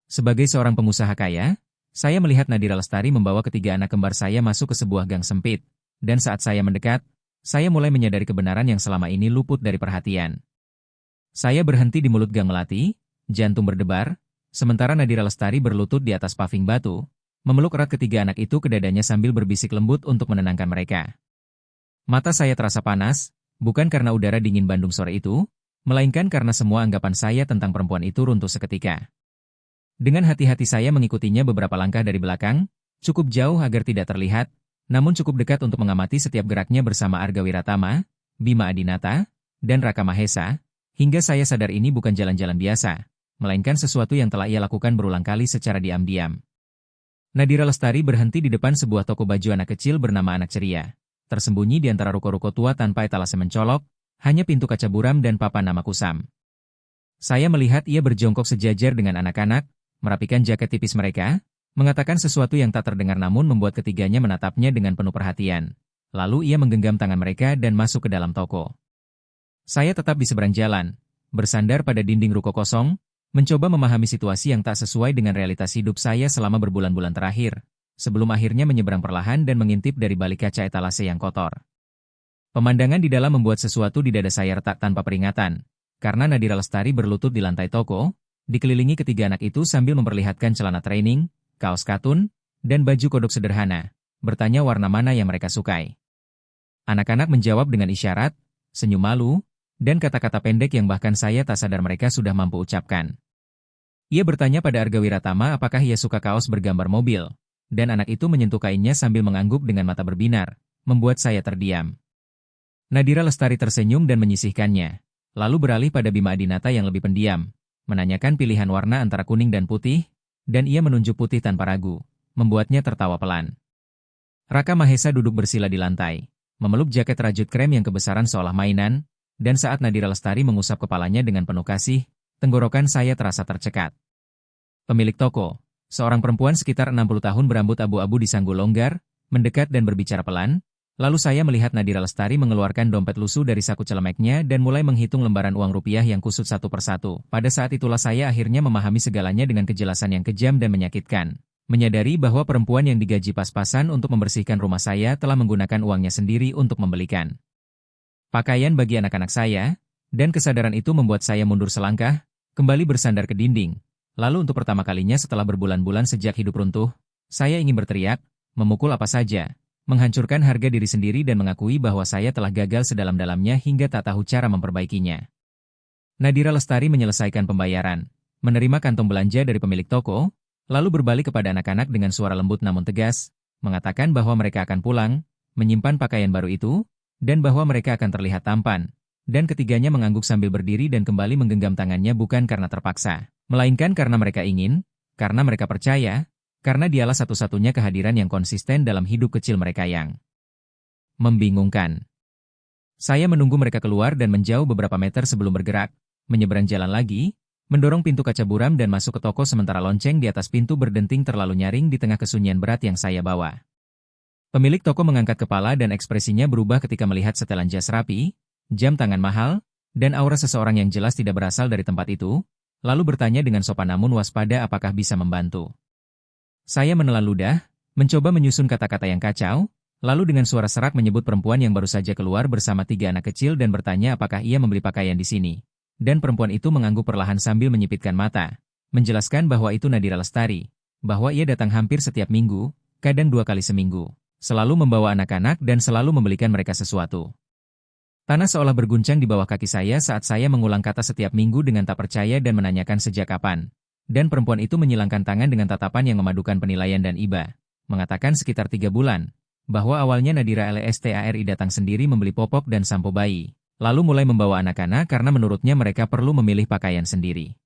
Sebagai seorang pengusaha kaya, saya melihat Nadira Lestari membawa ketiga anak kembar saya masuk ke sebuah gang sempit, dan saat saya mendekat, saya mulai menyadari kebenaran yang selama ini luput dari perhatian. Saya berhenti di mulut gang melati, jantung berdebar, sementara Nadira Lestari berlutut di atas paving batu, memeluk erat ketiga anak itu ke dadanya sambil berbisik lembut untuk menenangkan mereka. Mata saya terasa panas, bukan karena udara dingin Bandung sore itu, melainkan karena semua anggapan saya tentang perempuan itu runtuh seketika. Dengan hati-hati saya mengikutinya beberapa langkah dari belakang, cukup jauh agar tidak terlihat, namun cukup dekat untuk mengamati setiap geraknya bersama Arga Wiratama, Bima Adinata, dan Raka Mahesa, hingga saya sadar ini bukan jalan-jalan biasa, melainkan sesuatu yang telah ia lakukan berulang kali secara diam-diam. Nadira Lestari berhenti di depan sebuah toko baju anak kecil bernama Anak Ceria, tersembunyi di antara ruko-ruko tua tanpa etalase mencolok, hanya pintu kaca buram dan papan nama kusam. Saya melihat ia berjongkok sejajar dengan anak-anak, merapikan jaket tipis mereka, mengatakan sesuatu yang tak terdengar namun membuat ketiganya menatapnya dengan penuh perhatian. Lalu ia menggenggam tangan mereka dan masuk ke dalam toko. Saya tetap di seberang jalan, bersandar pada dinding ruko kosong, mencoba memahami situasi yang tak sesuai dengan realitas hidup saya selama berbulan-bulan terakhir, sebelum akhirnya menyeberang perlahan dan mengintip dari balik kaca etalase yang kotor. Pemandangan di dalam membuat sesuatu di dada saya retak tanpa peringatan, karena Nadira Lestari berlutut di lantai toko, dikelilingi ketiga anak itu sambil memperlihatkan celana training, kaos katun, dan baju kodok sederhana, bertanya warna mana yang mereka sukai. Anak-anak menjawab dengan isyarat, senyum malu, dan kata-kata pendek yang bahkan saya tak sadar mereka sudah mampu ucapkan. Ia bertanya pada Arga Wiratama apakah ia suka kaos bergambar mobil, dan anak itu menyentuh kainnya sambil mengangguk dengan mata berbinar, membuat saya terdiam. Nadira Lestari tersenyum dan menyisihkannya, lalu beralih pada Bima Adinata yang lebih pendiam, menanyakan pilihan warna antara kuning dan putih, dan ia menunjuk putih tanpa ragu, membuatnya tertawa pelan. Raka Mahesa duduk bersila di lantai, memeluk jaket rajut krem yang kebesaran seolah mainan, dan saat Nadira Lestari mengusap kepalanya dengan penuh kasih, tenggorokan saya terasa tercekat. Pemilik toko, seorang perempuan sekitar 60 tahun berambut abu-abu di sanggul longgar, mendekat dan berbicara pelan, lalu saya melihat Nadira Lestari mengeluarkan dompet lusuh dari saku celemeknya dan mulai menghitung lembaran uang rupiah yang kusut satu persatu. Pada saat itulah saya akhirnya memahami segalanya dengan kejelasan yang kejam dan menyakitkan. Menyadari bahwa perempuan yang digaji pas-pasan untuk membersihkan rumah saya telah menggunakan uangnya sendiri untuk membelikan pakaian bagi anak-anak saya, dan kesadaran itu membuat saya mundur selangkah, kembali bersandar ke dinding. Lalu untuk pertama kalinya setelah berbulan-bulan sejak hidup runtuh, saya ingin berteriak, memukul apa saja, menghancurkan harga diri sendiri dan mengakui bahwa saya telah gagal sedalam-dalamnya hingga tak tahu cara memperbaikinya. Nadira Lestari menyelesaikan pembayaran, menerima kantong belanja dari pemilik toko, lalu berbalik kepada anak-anak dengan suara lembut namun tegas, mengatakan bahwa mereka akan pulang, menyimpan pakaian baru itu, dan bahwa mereka akan terlihat tampan, dan ketiganya mengangguk sambil berdiri dan kembali menggenggam tangannya bukan karena terpaksa, melainkan karena mereka ingin, karena mereka percaya, karena dialah satu-satunya kehadiran yang konsisten dalam hidup kecil mereka yang membingungkan. Saya menunggu mereka keluar dan menjauh beberapa meter sebelum bergerak, menyeberang jalan lagi, mendorong pintu kaca buram dan masuk ke toko sementara lonceng di atas pintu berdenting terlalu nyaring di tengah kesunyian berat yang saya bawa. Pemilik toko mengangkat kepala dan ekspresinya berubah ketika melihat setelan jas rapi, jam tangan mahal, dan aura seseorang yang jelas tidak berasal dari tempat itu, lalu bertanya dengan sopan namun waspada apakah bisa membantu. Saya menelan ludah, mencoba menyusun kata-kata yang kacau, lalu dengan suara serak menyebut perempuan yang baru saja keluar bersama 3 anak kecil dan bertanya apakah ia membeli pakaian di sini. Dan perempuan itu mengangguk perlahan sambil menyipitkan mata, menjelaskan bahwa itu Nadira Lestari, bahwa ia datang hampir setiap minggu, kadang 2 kali seminggu, selalu membawa anak-anak dan selalu membelikan mereka sesuatu. Tanah seolah berguncang di bawah kaki saya saat saya mengulang kata setiap minggu dengan tak percaya dan menanyakan sejak kapan. Dan perempuan itu menyilangkan tangan dengan tatapan yang memadukan penilaian dan iba, mengatakan sekitar 3 bulan, bahwa awalnya Nadira Lestari datang sendiri membeli popok dan sampo bayi, lalu mulai membawa anak-anak karena menurutnya mereka perlu memilih pakaian sendiri.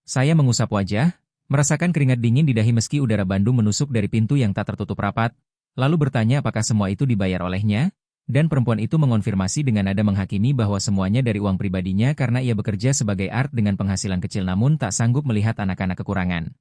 Saya mengusap wajah, merasakan keringat dingin di dahi meski udara Bandung menusuk dari pintu yang tak tertutup rapat, lalu bertanya apakah semua itu dibayar olehnya, dan perempuan itu mengonfirmasi dengan nada menghakimi bahwa semuanya dari uang pribadinya karena ia bekerja sebagai art dengan penghasilan kecil namun tak sanggup melihat anak-anak kekurangan.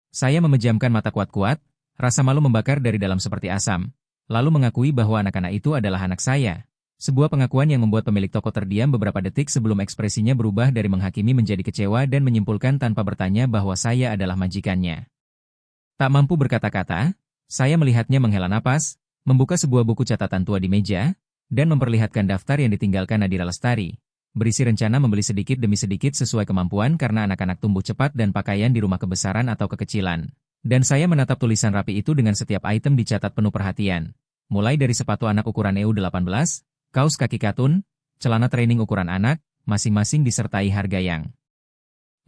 Saya memejamkan mata kuat-kuat, rasa malu membakar dari dalam seperti asam, lalu mengakui bahwa anak-anak itu adalah anak saya, Sebuah pengakuan yang membuat pemilik toko terdiam beberapa detik sebelum ekspresinya berubah dari menghakimi menjadi kecewa dan menyimpulkan tanpa bertanya bahwa saya adalah majikannya. Tak mampu berkata-kata, saya melihatnya menghela napas, membuka sebuah buku catatan tua di meja, dan memperlihatkan daftar yang ditinggalkan Nadira Lestari. Berisi rencana membeli sedikit demi sedikit sesuai kemampuan karena anak-anak tumbuh cepat dan pakaian di rumah kebesaran atau kekecilan. Dan saya menatap tulisan rapi itu dengan setiap item dicatat penuh perhatian. Mulai dari sepatu anak ukuran EU18, kaos kaki katun, celana training ukuran anak, masing-masing disertai harga yang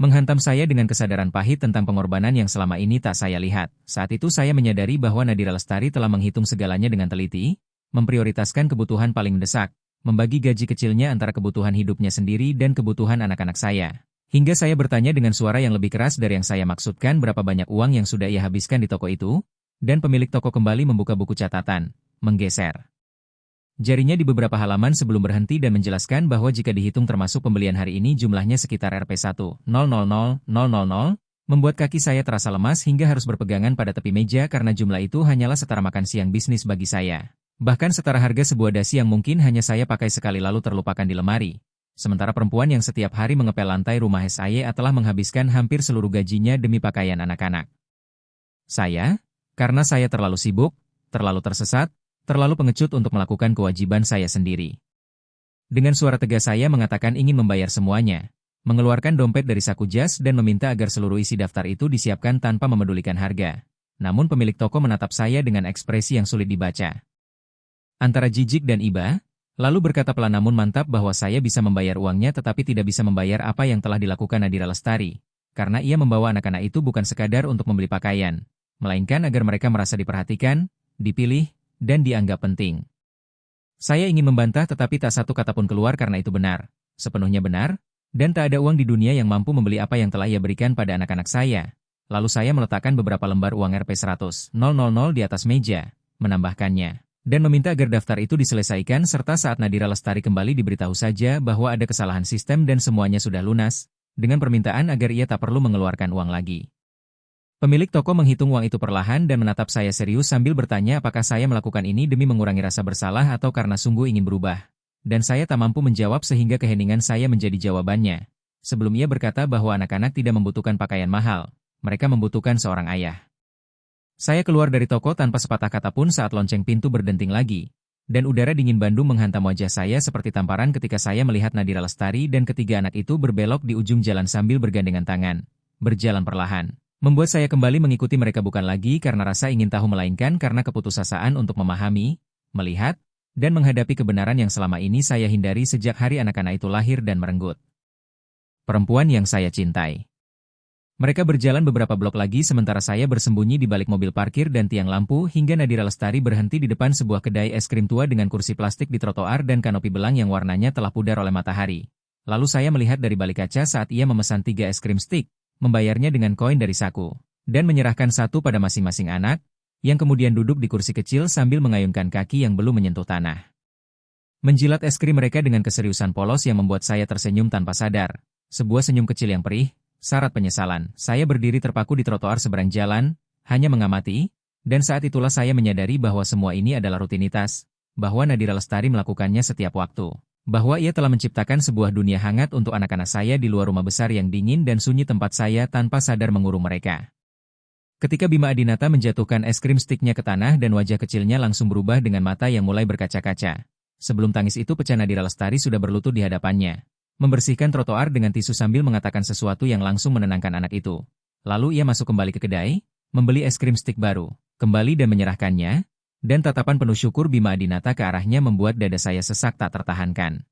menghantam saya dengan kesadaran pahit tentang pengorbanan yang selama ini tak saya lihat. Saat itu saya menyadari bahwa Nadira Lestari telah menghitung segalanya dengan teliti, memprioritaskan kebutuhan paling mendesak, membagi gaji kecilnya antara kebutuhan hidupnya sendiri dan kebutuhan anak-anak saya. Hingga saya bertanya dengan suara yang lebih keras dari yang saya maksudkan berapa banyak uang yang sudah ia habiskan di toko itu, dan pemilik toko kembali membuka buku catatan, menggeser jarinya di beberapa halaman sebelum berhenti dan menjelaskan bahwa jika dihitung termasuk pembelian hari ini jumlahnya sekitar Rp1.000.000, membuat kaki saya terasa lemas hingga harus berpegangan pada tepi meja karena jumlah itu hanyalah setara makan siang bisnis bagi saya. Bahkan setara harga sebuah dasi yang mungkin hanya saya pakai sekali lalu terlupakan di lemari. Sementara perempuan yang setiap hari mengepel lantai rumah SAYA telah menghabiskan hampir seluruh gajinya demi pakaian anak-anak. Karena saya terlalu sibuk, terlalu tersesat, terlalu pengecut untuk melakukan kewajiban saya sendiri. Dengan suara tegas saya mengatakan ingin membayar semuanya, mengeluarkan dompet dari saku jas dan meminta agar seluruh isi daftar itu disiapkan tanpa memedulikan harga. Namun pemilik toko menatap saya dengan ekspresi yang sulit dibaca. Antara jijik dan iba, lalu berkata pelan namun mantap bahwa saya bisa membayar uangnya tetapi tidak bisa membayar apa yang telah dilakukan Nadira Lestari, karena ia membawa anak-anak itu bukan sekadar untuk membeli pakaian, melainkan agar mereka merasa diperhatikan, dipilih, dan dianggap penting. Saya ingin membantah tetapi tak satu kata pun keluar karena itu benar, sepenuhnya benar, dan tak ada uang di dunia yang mampu membeli apa yang telah ia berikan pada anak-anak saya. Lalu saya meletakkan beberapa lembar uang Rp100.000 di atas meja, menambahkannya, dan meminta agar daftar itu diselesaikan serta saat Nadira Lestari kembali diberitahu saja bahwa ada kesalahan sistem dan semuanya sudah lunas, dengan permintaan agar ia tak perlu mengeluarkan uang lagi. Pemilik toko menghitung uang itu perlahan dan menatap saya serius sambil bertanya apakah saya melakukan ini demi mengurangi rasa bersalah atau karena sungguh ingin berubah. Dan saya tak mampu menjawab sehingga keheningan saya menjadi jawabannya. Sebelum ia berkata bahwa anak-anak tidak membutuhkan pakaian mahal, mereka membutuhkan seorang ayah. Saya keluar dari toko tanpa sepatah kata pun saat lonceng pintu berdenting lagi, dan udara dingin Bandung menghantam wajah saya seperti tamparan ketika saya melihat Nadira Lestari dan ketiga anak itu berbelok di ujung jalan sambil bergandengan tangan, berjalan perlahan. Membuat saya kembali mengikuti mereka bukan lagi karena rasa ingin tahu melainkan karena keputusasaan untuk memahami, melihat, dan menghadapi kebenaran yang selama ini saya hindari sejak hari anak-anak itu lahir dan merenggut. Perempuan yang saya cintai. Mereka berjalan beberapa blok lagi sementara saya bersembunyi di balik mobil parkir dan tiang lampu hingga Nadira Lestari berhenti di depan sebuah kedai es krim tua dengan kursi plastik di trotoar dan kanopi belang yang warnanya telah pudar oleh matahari. Lalu saya melihat dari balik kaca saat ia memesan 3 es krim stick, membayarnya dengan koin dari saku, dan menyerahkan satu pada masing-masing anak, yang kemudian duduk di kursi kecil sambil mengayunkan kaki yang belum menyentuh tanah. Menjilat es krim mereka dengan keseriusan polos yang membuat saya tersenyum tanpa sadar, sebuah senyum kecil yang perih, syarat penyesalan. Saya berdiri terpaku di trotoar seberang jalan, hanya mengamati, dan saat itulah saya menyadari bahwa semua ini adalah rutinitas, bahwa Nadira Lestari melakukannya setiap waktu. Bahwa ia telah menciptakan sebuah dunia hangat untuk anak-anak saya di luar rumah besar yang dingin dan sunyi tempat saya tanpa sadar mengurung mereka. Ketika Bima Adinata menjatuhkan es krim stiknya ke tanah dan wajah kecilnya langsung berubah dengan mata yang mulai berkaca-kaca. Sebelum tangis itu pecah Nadira Lestari sudah berlutut di hadapannya, membersihkan trotoar dengan tisu sambil mengatakan sesuatu yang langsung menenangkan anak itu. Lalu ia masuk kembali ke kedai, membeli es krim stik baru, kembali dan menyerahkannya, dan tatapan penuh syukur Bima Adinata ke arahnya membuat dada saya sesak tak tertahankan.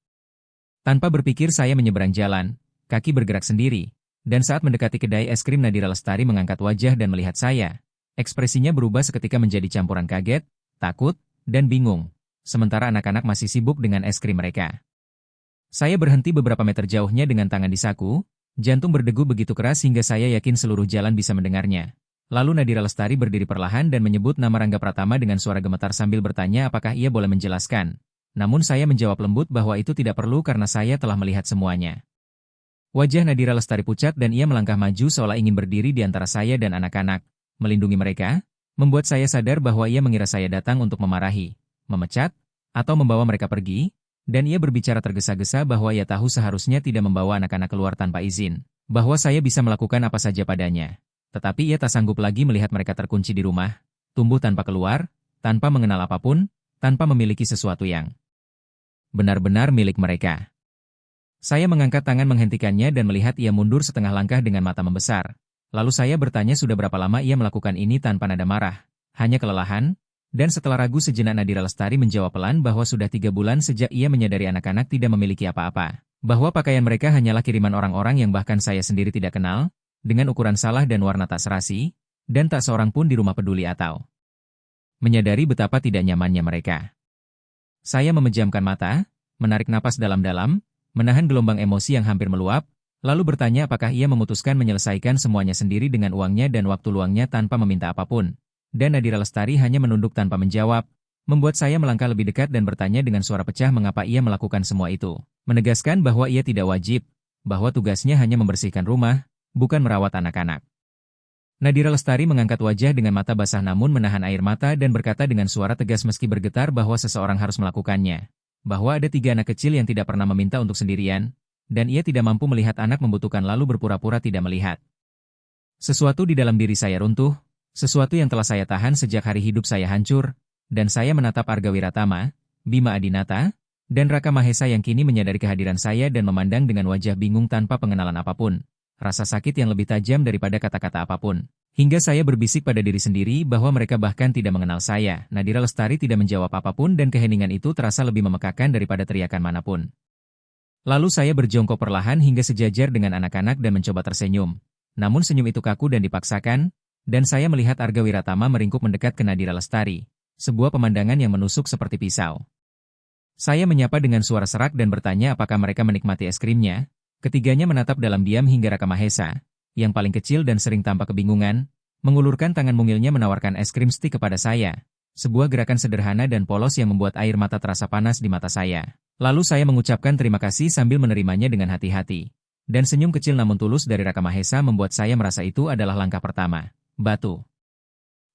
Tanpa berpikir saya menyeberang jalan, kaki bergerak sendiri, dan saat mendekati kedai es krim Nadira Lestari mengangkat wajah dan melihat saya. Ekspresinya berubah seketika menjadi campuran kaget, takut, dan bingung, sementara anak-anak masih sibuk dengan es krim mereka. Saya berhenti beberapa meter jauhnya dengan tangan di saku, jantung berdegu begitu keras hingga saya yakin seluruh jalan bisa mendengarnya. Lalu Nadira Lestari berdiri perlahan dan menyebut nama Rangga Pratama dengan suara gemetar sambil bertanya apakah ia boleh menjelaskan. Namun saya menjawab lembut bahwa itu tidak perlu karena saya telah melihat semuanya. Wajah Nadira Lestari pucat dan ia melangkah maju seolah ingin berdiri di antara saya dan anak-anak, melindungi mereka, membuat saya sadar bahwa ia mengira saya datang untuk memarahi, memecat, atau membawa mereka pergi, Dan ia berbicara tergesa-gesa bahwa ia tahu seharusnya tidak membawa anak-anak keluar tanpa izin. Bahwa saya bisa melakukan apa saja padanya. Tetapi ia tak sanggup lagi melihat mereka terkunci di rumah, tumbuh tanpa keluar, tanpa mengenal apapun, tanpa memiliki sesuatu yang benar-benar milik mereka. Saya mengangkat tangan menghentikannya dan melihat ia mundur setengah langkah dengan mata membesar. Lalu saya bertanya sudah berapa lama ia melakukan ini tanpa nada marah, hanya kelelahan. Dan setelah ragu sejenak Nadira Lestari menjawab pelan bahwa sudah 3 bulan sejak ia menyadari anak-anak tidak memiliki apa-apa. Bahwa pakaian mereka hanyalah kiriman orang-orang yang bahkan saya sendiri tidak kenal, dengan ukuran salah dan warna tak serasi, dan tak seorang pun di rumah peduli atau menyadari betapa tidak nyamannya mereka. Saya memejamkan mata, menarik napas dalam-dalam, menahan gelombang emosi yang hampir meluap, lalu bertanya apakah ia memutuskan menyelesaikan semuanya sendiri dengan uangnya dan waktu luangnya tanpa meminta apapun. Dan Nadira Lestari hanya menunduk tanpa menjawab, membuat saya melangkah lebih dekat dan bertanya dengan suara pecah mengapa ia melakukan semua itu. Menegaskan bahwa ia tidak wajib, bahwa tugasnya hanya membersihkan rumah, bukan merawat anak-anak. Nadira Lestari mengangkat wajah dengan mata basah namun menahan air mata dan berkata dengan suara tegas meski bergetar bahwa seseorang harus melakukannya. Bahwa ada 3 anak kecil yang tidak pernah meminta untuk sendirian, dan ia tidak mampu melihat anak membutuhkan lalu berpura-pura tidak melihat. Sesuatu di dalam diri saya runtuh, sesuatu yang telah saya tahan sejak hari hidup saya hancur, dan saya menatap Arga Wiratama, Bima Adinata, dan Raka Mahesa yang kini menyadari kehadiran saya dan memandang dengan wajah bingung tanpa pengenalan apapun. Rasa sakit yang lebih tajam daripada kata-kata apapun. Hingga saya berbisik pada diri sendiri bahwa mereka bahkan tidak mengenal saya. Nadira Lestari tidak menjawab apapun dan keheningan itu terasa lebih memekakan daripada teriakan manapun. Lalu saya berjongkok perlahan hingga sejajar dengan anak-anak dan mencoba tersenyum. Namun senyum itu kaku dan dipaksakan, dan saya melihat Arga Wiratama meringkuk mendekat ke Nadira Lestari, sebuah pemandangan yang menusuk seperti pisau. Saya menyapa dengan suara serak dan bertanya apakah mereka menikmati es krimnya. Ketiganya menatap dalam diam hingga Raka Mahesa, yang paling kecil dan sering tampak kebingungan, mengulurkan tangan mungilnya menawarkan es krim stik kepada saya. Sebuah gerakan sederhana dan polos yang membuat air mata terasa panas di mata saya. Lalu saya mengucapkan terima kasih sambil menerimanya dengan hati-hati. Dan senyum kecil namun tulus dari Raka Mahesa membuat saya merasa itu adalah langkah pertama. Batu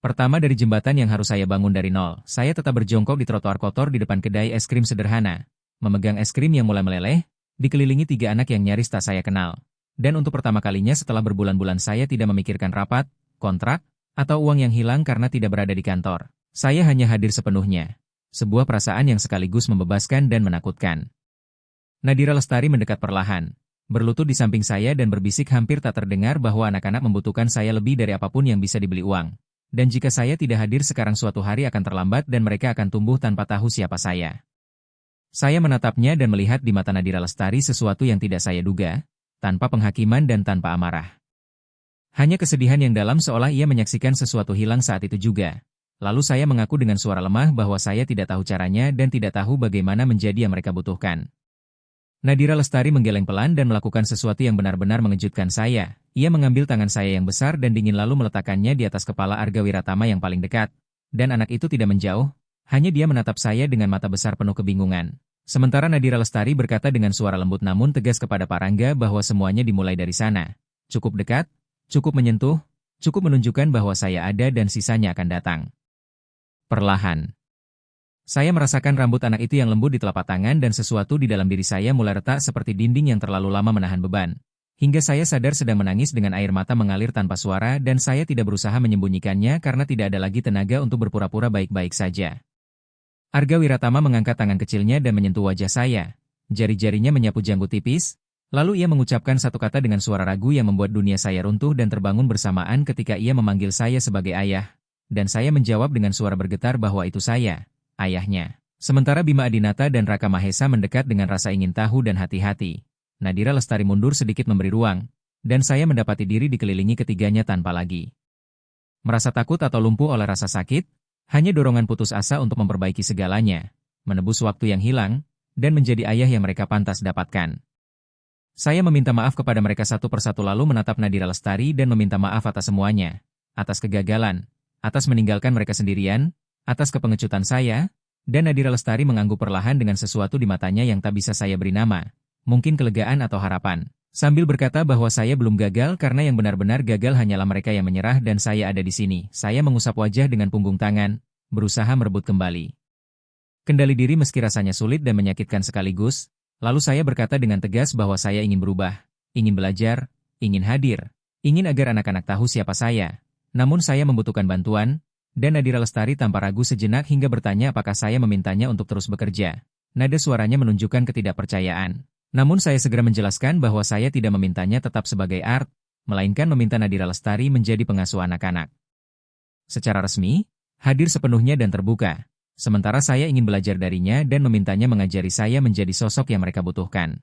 pertama dari jembatan yang harus saya bangun dari nol. Saya tetap berjongkok di trotoar kotor di depan kedai es krim sederhana, memegang es krim yang mulai meleleh, dikelilingi 3 anak yang nyaris tak saya kenal. Dan untuk pertama kalinya setelah berbulan-bulan saya tidak memikirkan rapat, kontrak, atau uang yang hilang karena tidak berada di kantor. Saya hanya hadir sepenuhnya. Sebuah perasaan yang sekaligus membebaskan dan menakutkan. Nadira Lestari mendekat perlahan, berlutut di samping saya dan berbisik hampir tak terdengar bahwa anak-anak membutuhkan saya lebih dari apapun yang bisa dibeli uang. Dan jika saya tidak hadir sekarang suatu hari akan terlambat dan mereka akan tumbuh tanpa tahu siapa saya. Saya menatapnya dan melihat di mata Nadira Lestari sesuatu yang tidak saya duga, tanpa penghakiman dan tanpa amarah. Hanya kesedihan yang dalam seolah ia menyaksikan sesuatu hilang saat itu juga. Lalu saya mengaku dengan suara lemah bahwa saya tidak tahu caranya dan tidak tahu bagaimana menjadi yang mereka butuhkan. Nadira Lestari menggeleng pelan dan melakukan sesuatu yang benar-benar mengejutkan saya. Ia mengambil tangan saya yang besar dan dingin lalu meletakkannya di atas kepala Arga Wiratama yang paling dekat. Dan anak itu tidak menjauh, hanya dia menatap saya dengan mata besar penuh kebingungan. Sementara Nadira Lestari berkata dengan suara lembut namun tegas kepada Pak Rangga bahwa semuanya dimulai dari sana. Cukup dekat, cukup menyentuh, cukup menunjukkan bahwa saya ada dan sisanya akan datang. Perlahan. Saya merasakan rambut anak itu yang lembut di telapak tangan dan sesuatu di dalam diri saya mulai retak seperti dinding yang terlalu lama menahan beban. Hingga saya sadar sedang menangis dengan air mata mengalir tanpa suara dan saya tidak berusaha menyembunyikannya karena tidak ada lagi tenaga untuk berpura-pura baik-baik saja. Arga Wiratama mengangkat tangan kecilnya dan menyentuh wajah saya. Jari-jarinya menyapu janggut tipis, lalu ia mengucapkan satu kata dengan suara ragu yang membuat dunia saya runtuh dan terbangun bersamaan ketika ia memanggil saya sebagai ayah. Dan saya menjawab dengan suara bergetar bahwa itu saya, ayahnya. Sementara Bima Adinata dan Raka Mahesa mendekat dengan rasa ingin tahu dan hati-hati. Nadira Lestari mundur sedikit memberi ruang, dan saya mendapati diri dikelilingi ketiganya tanpa lagi merasa takut atau lumpuh oleh rasa sakit, hanya dorongan putus asa untuk memperbaiki segalanya, menebus waktu yang hilang, dan menjadi ayah yang mereka pantas dapatkan. Saya meminta maaf kepada mereka satu persatu lalu menatap Nadira Lestari dan meminta maaf atas semuanya, atas kegagalan, atas meninggalkan mereka sendirian, atas kepengecutan saya, dan Nadira Lestari mengangguk perlahan dengan sesuatu di matanya yang tak bisa saya beri nama, mungkin kelegaan atau harapan. Sambil berkata bahwa saya belum gagal karena yang benar-benar gagal hanyalah mereka yang menyerah dan saya ada di sini. Saya mengusap wajah dengan punggung tangan, berusaha merebut kembali Kendali diri meski rasanya sulit dan menyakitkan sekaligus, lalu saya berkata dengan tegas bahwa saya ingin berubah, ingin belajar, ingin hadir, ingin agar anak-anak tahu siapa saya. Namun saya membutuhkan bantuan, dan Nadira Lestari tanpa ragu sejenak hingga bertanya apakah saya memintanya untuk terus bekerja. Nada suaranya menunjukkan ketidakpercayaan. Namun saya segera menjelaskan bahwa saya tidak memintanya tetap sebagai art, melainkan meminta Nadira Lestari menjadi pengasuh anak-anak. Secara resmi, hadir sepenuhnya dan terbuka. Sementara saya ingin belajar darinya dan memintanya mengajari saya menjadi sosok yang mereka butuhkan.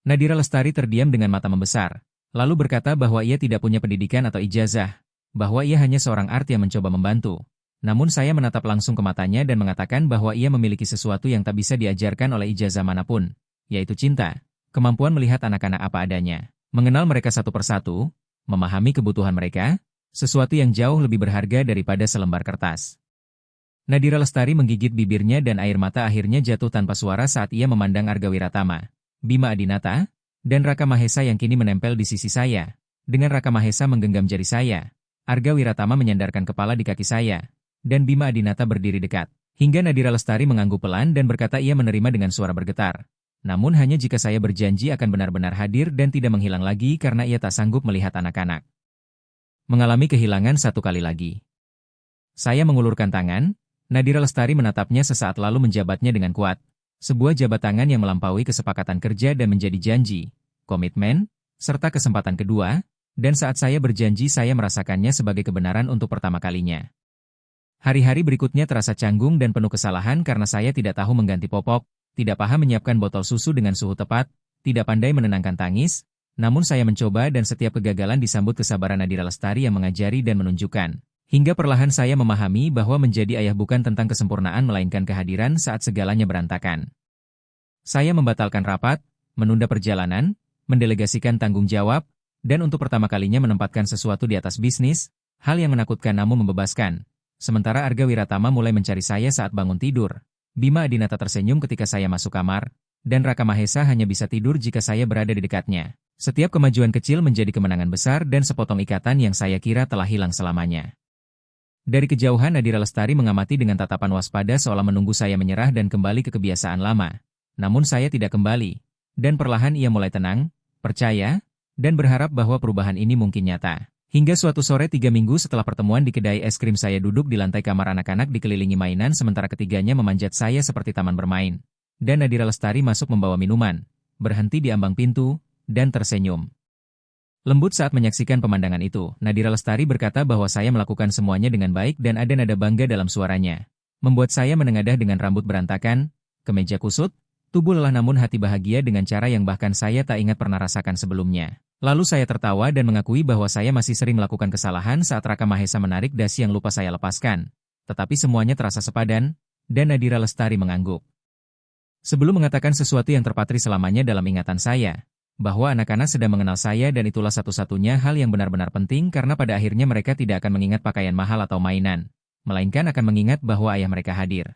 Nadira Lestari terdiam dengan mata membesar, lalu berkata bahwa ia tidak punya pendidikan atau ijazah, bahwa ia hanya seorang art yang mencoba membantu. Namun saya menatap langsung ke matanya dan mengatakan bahwa ia memiliki sesuatu yang tak bisa diajarkan oleh ijazah manapun, yaitu cinta, kemampuan melihat anak-anak apa adanya, mengenal mereka satu persatu, memahami kebutuhan mereka, sesuatu yang jauh lebih berharga daripada selembar kertas. Nadira Lestari menggigit bibirnya dan air mata akhirnya jatuh tanpa suara saat ia memandang Arga Wiratama, Bima Adinata, dan Raka Mahesa yang kini menempel di sisi saya. Dengan Raka Mahesa menggenggam jari saya, Arga Wiratama menyandarkan kepala di kaki saya, dan Bima Adinata berdiri dekat. Hingga Nadira Lestari mengangguk pelan dan berkata ia menerima dengan suara bergetar. Namun hanya jika saya berjanji akan benar-benar hadir dan tidak menghilang lagi karena ia tak sanggup melihat anak-anak. Mengalami kehilangan satu kali lagi. Saya mengulurkan tangan. Nadira Lestari menatapnya sesaat lalu menjabatnya dengan kuat. Sebuah jabat tangan yang melampaui kesepakatan kerja dan menjadi janji, komitmen, serta kesempatan kedua, dan saat saya berjanji saya merasakannya sebagai kebenaran untuk pertama kalinya. Hari-hari berikutnya terasa canggung dan penuh kesalahan karena saya tidak tahu mengganti popok, tidak paham menyiapkan botol susu dengan suhu tepat, tidak pandai menenangkan tangis, namun saya mencoba dan setiap kegagalan disambut kesabaran Nadira Lestari yang mengajari dan menunjukkan. Hingga perlahan saya memahami bahwa menjadi ayah bukan tentang kesempurnaan melainkan kehadiran saat segalanya berantakan. Saya membatalkan rapat, menunda perjalanan, mendelegasikan tanggung jawab, dan untuk pertama kalinya menempatkan sesuatu di atas bisnis, hal yang menakutkan namun membebaskan. Sementara Arga Wiratama mulai mencari saya saat bangun tidur. Bima Adinata tersenyum ketika saya masuk kamar, dan Raka Mahesa hanya bisa tidur jika saya berada di dekatnya. Setiap kemajuan kecil menjadi kemenangan besar dan sepotong ikatan yang saya kira telah hilang selamanya. Dari kejauhan Nadira Lestari mengamati dengan tatapan waspada seolah menunggu saya menyerah dan kembali ke kebiasaan lama. Namun saya tidak kembali. Dan perlahan ia mulai tenang, percaya, dan berharap bahwa perubahan ini mungkin nyata. Hingga suatu sore 3 minggu setelah pertemuan di kedai es krim saya duduk di lantai kamar anak-anak dikelilingi mainan sementara ketiganya memanjat saya seperti taman bermain. Dan Nadira Lestari masuk membawa minuman, berhenti di ambang pintu, dan tersenyum. Lembut saat menyaksikan pemandangan itu, Nadira Lestari berkata bahwa saya melakukan semuanya dengan baik dan ada nada bangga dalam suaranya. Membuat saya menengadah dengan rambut berantakan, kemeja kusut, tubuh lelah namun hati bahagia dengan cara yang bahkan saya tak ingat pernah rasakan sebelumnya. Lalu saya tertawa dan mengakui bahwa saya masih sering melakukan kesalahan saat Raka Mahesa menarik dasi yang lupa saya lepaskan. Tetapi semuanya terasa sepadan, dan Nadira Lestari mengangguk. Sebelum mengatakan sesuatu yang terpatri selamanya dalam ingatan saya, bahwa anak-anak sedang mengenal saya dan itulah satu-satunya hal yang benar-benar penting karena pada akhirnya mereka tidak akan mengingat pakaian mahal atau mainan, melainkan akan mengingat bahwa ayah mereka hadir.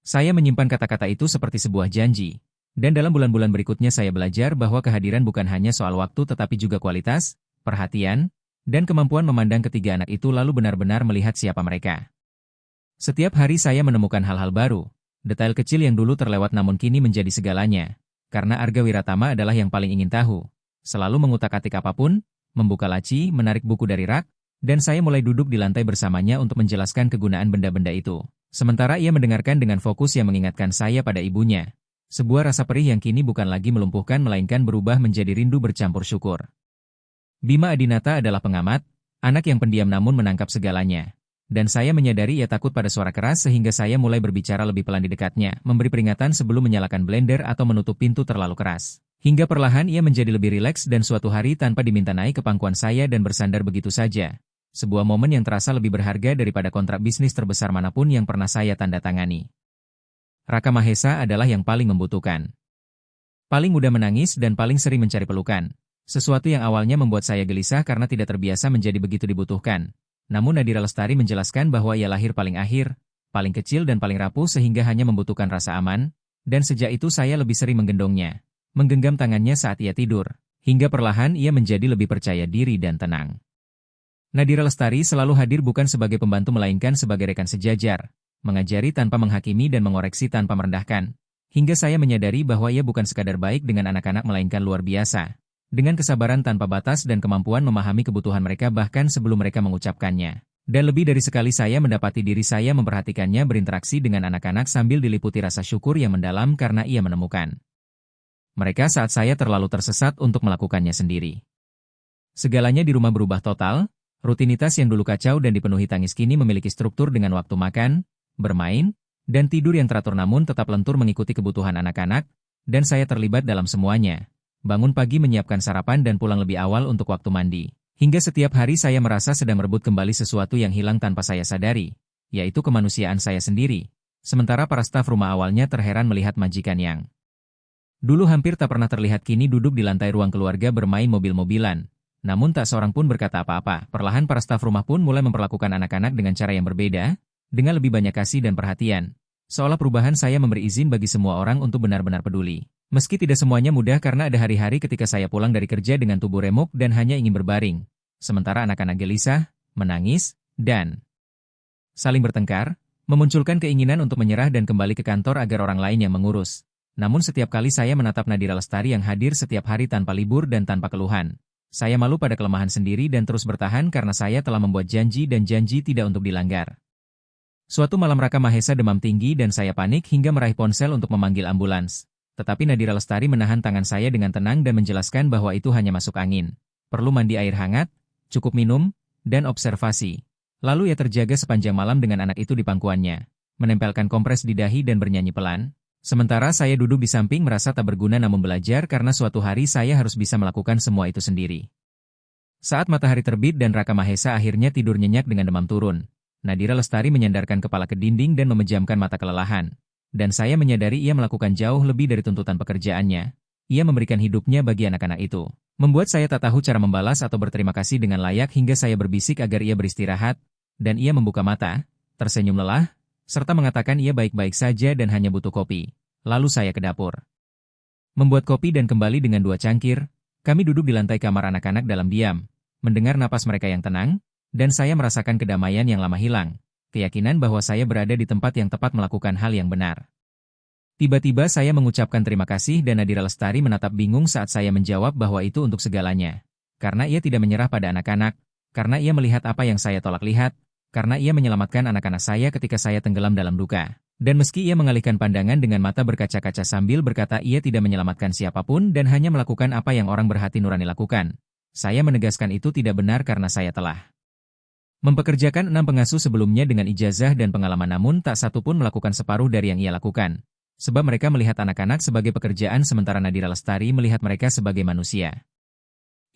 Saya menyimpan kata-kata itu seperti sebuah janji, dan dalam bulan-bulan berikutnya saya belajar bahwa kehadiran bukan hanya soal waktu tetapi juga kualitas, perhatian, dan kemampuan memandang ketiga anak itu lalu benar-benar melihat siapa mereka. Setiap hari saya menemukan hal-hal baru, detail kecil yang dulu terlewat namun kini menjadi segalanya. Karena Arga Wiratama adalah yang paling ingin tahu. Selalu mengutak-atik apapun, membuka laci, menarik buku dari rak, dan saya mulai duduk di lantai bersamanya untuk menjelaskan kegunaan benda-benda itu. Sementara ia mendengarkan dengan fokus yang mengingatkan saya pada ibunya. Sebuah rasa perih yang kini bukan lagi melumpuhkan melainkan berubah menjadi rindu bercampur syukur. Bima Adinata adalah pengamat, anak yang pendiam namun menangkap segalanya. Dan saya menyadari ia takut pada suara keras sehingga saya mulai berbicara lebih pelan di dekatnya, memberi peringatan sebelum menyalakan blender atau menutup pintu terlalu keras. Hingga perlahan ia menjadi lebih rileks dan suatu hari tanpa diminta naik ke pangkuan saya dan bersandar begitu saja. Sebuah momen yang terasa lebih berharga daripada kontrak bisnis terbesar manapun yang pernah saya tanda tangani. Raka Mahesa adalah yang paling membutuhkan. Paling mudah menangis dan paling sering mencari pelukan. Sesuatu yang awalnya membuat saya gelisah karena tidak terbiasa menjadi begitu dibutuhkan. Namun Nadira Lestari menjelaskan bahwa ia lahir paling akhir, paling kecil dan paling rapuh sehingga hanya membutuhkan rasa aman, dan sejak itu saya lebih sering menggendongnya, menggenggam tangannya saat ia tidur, hingga perlahan ia menjadi lebih percaya diri dan tenang. Nadira Lestari selalu hadir bukan sebagai pembantu melainkan sebagai rekan sejajar. mengajari tanpa menghakimi dan mengoreksi tanpa merendahkan. Hingga saya menyadari bahwa ia bukan sekadar baik dengan anak-anak melainkan luar biasa. Dengan kesabaran tanpa batas dan kemampuan memahami kebutuhan mereka bahkan sebelum mereka mengucapkannya. Dan lebih dari sekali saya mendapati diri saya memperhatikannya berinteraksi dengan anak-anak sambil diliputi rasa syukur yang mendalam karena ia menemukan mereka saat saya terlalu tersesat untuk melakukannya sendiri. Segalanya di rumah berubah total, rutinitas yang dulu kacau dan dipenuhi tangis kini memiliki struktur dengan waktu makan, bermain, dan tidur yang teratur namun tetap lentur mengikuti kebutuhan anak-anak, dan saya terlibat dalam semuanya. Bangun pagi menyiapkan sarapan dan pulang lebih awal untuk waktu mandi. Hingga setiap hari saya merasa sedang merebut kembali sesuatu yang hilang tanpa saya sadari, yaitu kemanusiaan saya sendiri. Sementara para staf rumah awalnya terheran melihat majikan yang dulu hampir tak pernah terlihat kini duduk di lantai ruang keluarga bermain mobil-mobilan. Namun tak seorang pun berkata apa-apa. Perlahan para staf rumah pun mulai memperlakukan anak-anak dengan cara yang berbeda, dengan lebih banyak kasih dan perhatian. Seolah perubahan saya memberi izin bagi semua orang untuk benar-benar peduli. Meski tidak semuanya mudah karena ada hari-hari ketika saya pulang dari kerja dengan tubuh remuk dan hanya ingin berbaring. Sementara anak-anak gelisah, menangis, dan saling bertengkar, memunculkan keinginan untuk menyerah dan kembali ke kantor agar orang lain yang mengurus. Namun setiap kali saya menatap Nadira Lestari yang hadir setiap hari tanpa libur dan tanpa keluhan, saya malu pada kelemahan sendiri dan terus bertahan karena saya telah membuat janji dan janji tidak untuk dilanggar. Suatu malam Raka Mahesa demam tinggi dan saya panik hingga meraih ponsel untuk memanggil ambulans. Tetapi Nadira Lestari menahan tangan saya dengan tenang dan menjelaskan bahwa itu hanya masuk angin. Perlu mandi air hangat, cukup minum, dan observasi. Lalu ia terjaga sepanjang malam dengan anak itu di pangkuannya, menempelkan kompres di dahi dan bernyanyi pelan. Sementara saya duduk di samping merasa tak berguna namun belajar karena suatu hari saya harus bisa melakukan semua itu sendiri. Saat matahari terbit dan Raka Mahesa akhirnya tidur nyenyak dengan demam turun, Nadira Lestari menyandarkan kepala ke dinding dan memejamkan mata kelelahan. Dan saya menyadari ia melakukan jauh lebih dari tuntutan pekerjaannya. Ia memberikan hidupnya bagi anak-anak itu. Membuat saya tak tahu cara membalas atau berterima kasih dengan layak hingga saya berbisik agar ia beristirahat, dan ia membuka mata, tersenyum lelah, serta mengatakan ia baik-baik saja dan hanya butuh kopi. Lalu saya ke dapur, membuat kopi dan kembali dengan 2 cangkir. Kami duduk di lantai kamar anak-anak dalam diam, mendengar napas mereka yang tenang, dan saya merasakan kedamaian yang lama hilang, keyakinan bahwa saya berada di tempat yang tepat melakukan hal yang benar. Tiba-tiba saya mengucapkan terima kasih dan Nadira Lestari menatap bingung saat saya menjawab bahwa itu untuk segalanya. Karena ia tidak menyerah pada anak-anak, karena ia melihat apa yang saya tolak lihat, karena ia menyelamatkan anak-anak saya ketika saya tenggelam dalam duka. Dan meski ia mengalihkan pandangan dengan mata berkaca-kaca sambil berkata ia tidak menyelamatkan siapapun dan hanya melakukan apa yang orang berhati nurani lakukan, saya menegaskan itu tidak benar karena saya telah mempekerjakan 6 pengasuh sebelumnya dengan ijazah dan pengalaman namun tak satu pun melakukan separuh dari yang ia lakukan. Sebab mereka melihat anak-anak sebagai pekerjaan sementara Nadira Lestari melihat mereka sebagai manusia.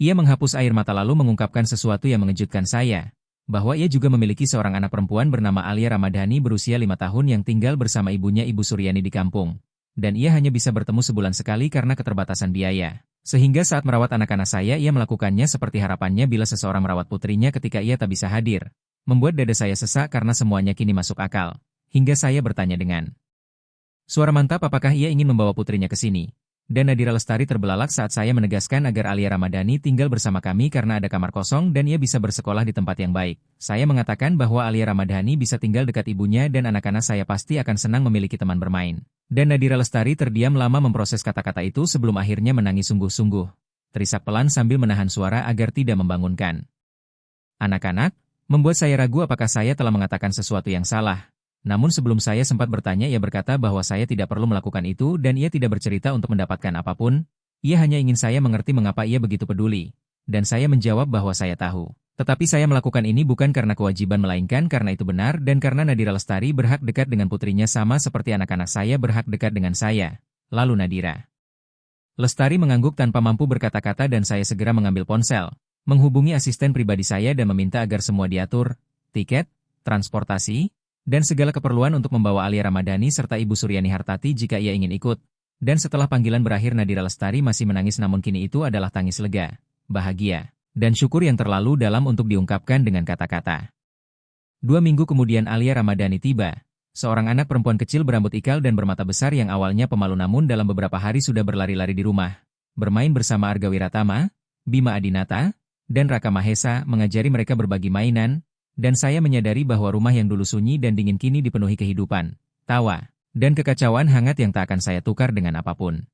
Ia menghapus air mata lalu mengungkapkan sesuatu yang mengejutkan saya, bahwa ia juga memiliki seorang anak perempuan bernama Alia Ramadhani berusia 5 tahun yang tinggal bersama ibunya Ibu Suryani di kampung. Dan ia hanya bisa bertemu sebulan sekali karena keterbatasan biaya. Sehingga saat merawat anak-anak saya ia melakukannya seperti harapannya bila seseorang merawat putrinya ketika ia tak bisa hadir. Membuat dada saya sesak karena semuanya kini masuk akal. Hingga saya bertanya dengan suara mantap apakah ia ingin membawa putrinya ke sini. Dan Nadira Lestari terbelalak saat saya menegaskan agar Alia Ramadhani tinggal bersama kami karena ada kamar kosong dan ia bisa bersekolah di tempat yang baik. Saya mengatakan bahwa Alia Ramadhani bisa tinggal dekat ibunya dan anak-anak saya pasti akan senang memiliki teman bermain. Dan Nadira Lestari terdiam lama memproses kata-kata itu sebelum akhirnya menangis sungguh-sungguh. Terisak pelan sambil menahan suara agar tidak membangunkan anak-anak, membuat saya ragu apakah saya telah mengatakan sesuatu yang salah. Namun sebelum saya sempat bertanya ia berkata bahwa saya tidak perlu melakukan itu dan ia tidak bercerita untuk mendapatkan apapun. Ia hanya ingin saya mengerti mengapa ia begitu peduli. Dan saya menjawab bahwa saya tahu. Tetapi saya melakukan ini bukan karena kewajiban melainkan karena itu benar dan karena Nadira Lestari berhak dekat dengan putrinya sama seperti anak-anak saya berhak dekat dengan saya. Lalu Nadira Lestari mengangguk tanpa mampu berkata-kata dan saya segera mengambil ponsel, menghubungi asisten pribadi saya dan meminta agar semua diatur, tiket, transportasi, dan segala keperluan untuk membawa Alia Ramadhani serta Ibu Suryani Hartati jika ia ingin ikut. Dan setelah panggilan berakhir Nadira Lestari masih menangis namun kini itu adalah tangis lega, bahagia, dan syukur yang terlalu dalam untuk diungkapkan dengan kata-kata. 2 minggu kemudian Alia Ramadhani tiba, seorang anak perempuan kecil berambut ikal dan bermata besar yang awalnya pemalu namun dalam beberapa hari sudah berlari-lari di rumah, bermain bersama Arga Wiratama, Bima Adinata, dan Raka Mahesa mengajari mereka berbagi mainan, dan saya menyadari bahwa rumah yang dulu sunyi dan dingin kini dipenuhi kehidupan, tawa, dan kekacauan hangat yang tak akan saya tukar dengan apapun.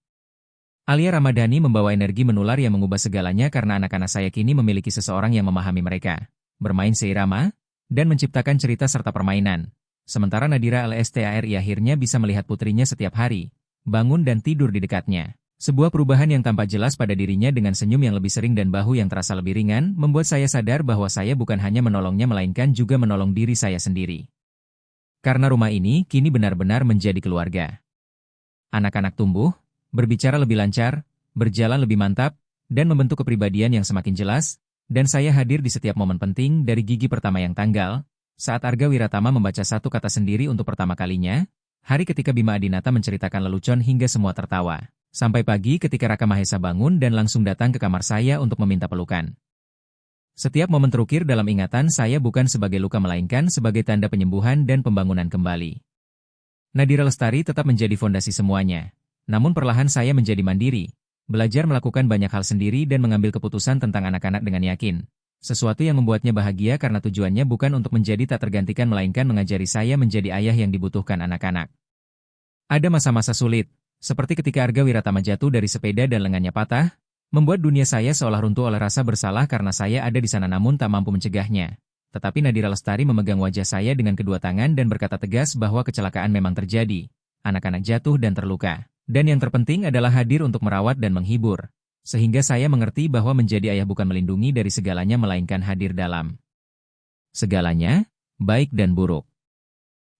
Alia Ramadhani membawa energi menular yang mengubah segalanya karena anak-anak saya kini memiliki seseorang yang memahami mereka, bermain seirama, dan menciptakan cerita serta permainan. Sementara Nadira Lestari akhirnya bisa melihat putrinya setiap hari, bangun dan tidur di dekatnya. Sebuah perubahan yang tampak jelas pada dirinya dengan senyum yang lebih sering dan bahu yang terasa lebih ringan, membuat saya sadar bahwa saya bukan hanya menolongnya melainkan juga menolong diri saya sendiri. Karena rumah ini kini benar-benar menjadi keluarga. Anak-anak tumbuh, berbicara lebih lancar, berjalan lebih mantap, dan membentuk kepribadian yang semakin jelas, dan saya hadir di setiap momen penting dari gigi pertama yang tanggal, saat Arga Wiratama membaca satu kata sendiri untuk pertama kalinya, hari ketika Bima Adinata menceritakan lelucon hingga semua tertawa. Sampai pagi ketika Raka Mahesa bangun dan langsung datang ke kamar saya untuk meminta pelukan. Setiap momen terukir dalam ingatan saya bukan sebagai luka melainkan sebagai tanda penyembuhan dan pembangunan kembali. Nadira Lestari tetap menjadi fondasi semuanya. Namun perlahan saya menjadi mandiri, belajar melakukan banyak hal sendiri dan mengambil keputusan tentang anak-anak dengan yakin. Sesuatu yang membuatnya bahagia karena tujuannya bukan untuk menjadi tak tergantikan melainkan mengajari saya menjadi ayah yang dibutuhkan anak-anak. Ada masa-masa sulit. Seperti ketika Arga Wiratama jatuh dari sepeda dan lengannya patah, membuat dunia saya seolah runtuh oleh rasa bersalah karena saya ada di sana namun tak mampu mencegahnya. Tetapi Nadira Lestari memegang wajah saya dengan kedua tangan dan berkata tegas bahwa kecelakaan memang terjadi. Anak-anak jatuh dan terluka. Dan yang terpenting adalah hadir untuk merawat dan menghibur. Sehingga saya mengerti bahwa menjadi ayah bukan melindungi dari segalanya melainkan hadir dalam segalanya, baik dan buruk.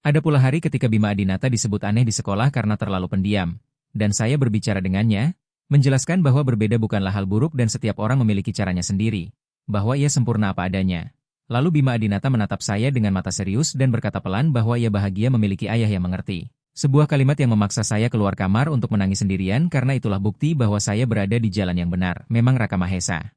Ada pula hari ketika Bima Adinata disebut aneh di sekolah karena terlalu pendiam. Dan saya berbicara dengannya, menjelaskan bahwa berbeda bukanlah hal buruk dan setiap orang memiliki caranya sendiri, bahwa ia sempurna apa adanya. Lalu Bima Adinata menatap saya dengan mata serius dan berkata pelan bahwa ia bahagia memiliki ayah yang mengerti. Sebuah kalimat yang memaksa saya keluar kamar untuk menangis sendirian karena itulah bukti bahwa saya berada di jalan yang benar, memang Raka Mahesa.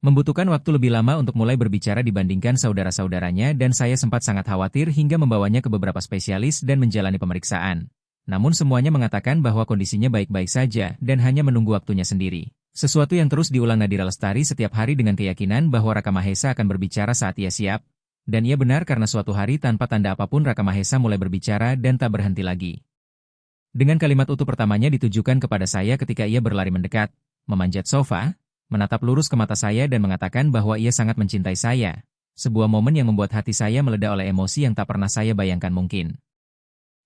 Membutuhkan waktu lebih lama untuk mulai berbicara dibandingkan saudara-saudaranya dan saya sempat sangat khawatir hingga membawanya ke beberapa spesialis dan menjalani pemeriksaan. Namun semuanya mengatakan bahwa kondisinya baik-baik saja dan hanya menunggu waktunya sendiri. Sesuatu yang terus diulang Nadira Lestari setiap hari dengan keyakinan bahwa Raka Mahesa akan berbicara saat ia siap. Dan ia benar karena suatu hari tanpa tanda apapun Raka Mahesa mulai berbicara dan tak berhenti lagi. Dengan kalimat utuh pertamanya ditujukan kepada saya ketika ia berlari mendekat, memanjat sofa, menatap lurus ke mata saya dan mengatakan bahwa ia sangat mencintai saya. Sebuah momen yang membuat hati saya meledak oleh emosi yang tak pernah saya bayangkan mungkin.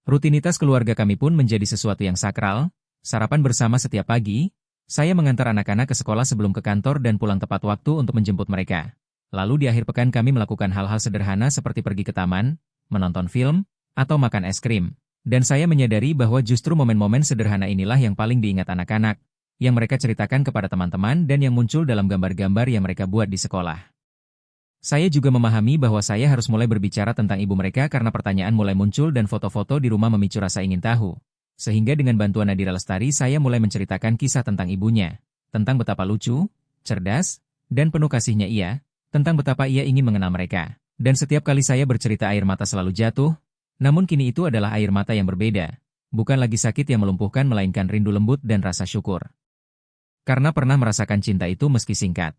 Rutinitas keluarga kami pun menjadi sesuatu yang sakral, sarapan bersama setiap pagi, saya mengantar anak-anak ke sekolah sebelum ke kantor dan pulang tepat waktu untuk menjemput mereka. Lalu di akhir pekan kami melakukan hal-hal sederhana seperti pergi ke taman, menonton film, atau makan es krim. Dan saya menyadari bahwa justru momen-momen sederhana inilah yang paling diingat anak-anak, yang mereka ceritakan kepada teman-teman dan yang muncul dalam gambar-gambar yang mereka buat di sekolah. Saya juga memahami bahwa saya harus mulai berbicara tentang ibu mereka karena pertanyaan mulai muncul dan foto-foto di rumah memicu rasa ingin tahu. Sehingga dengan bantuan Nadira Lestari saya mulai menceritakan kisah tentang ibunya, tentang betapa lucu, cerdas, dan penuh kasihnya ia, tentang betapa ia ingin mengenal mereka. Dan setiap kali saya bercerita air mata selalu jatuh, namun kini itu adalah air mata yang berbeda. Bukan lagi sakit yang melumpuhkan melainkan rindu lembut dan rasa syukur. Karena pernah merasakan cinta itu meski singkat.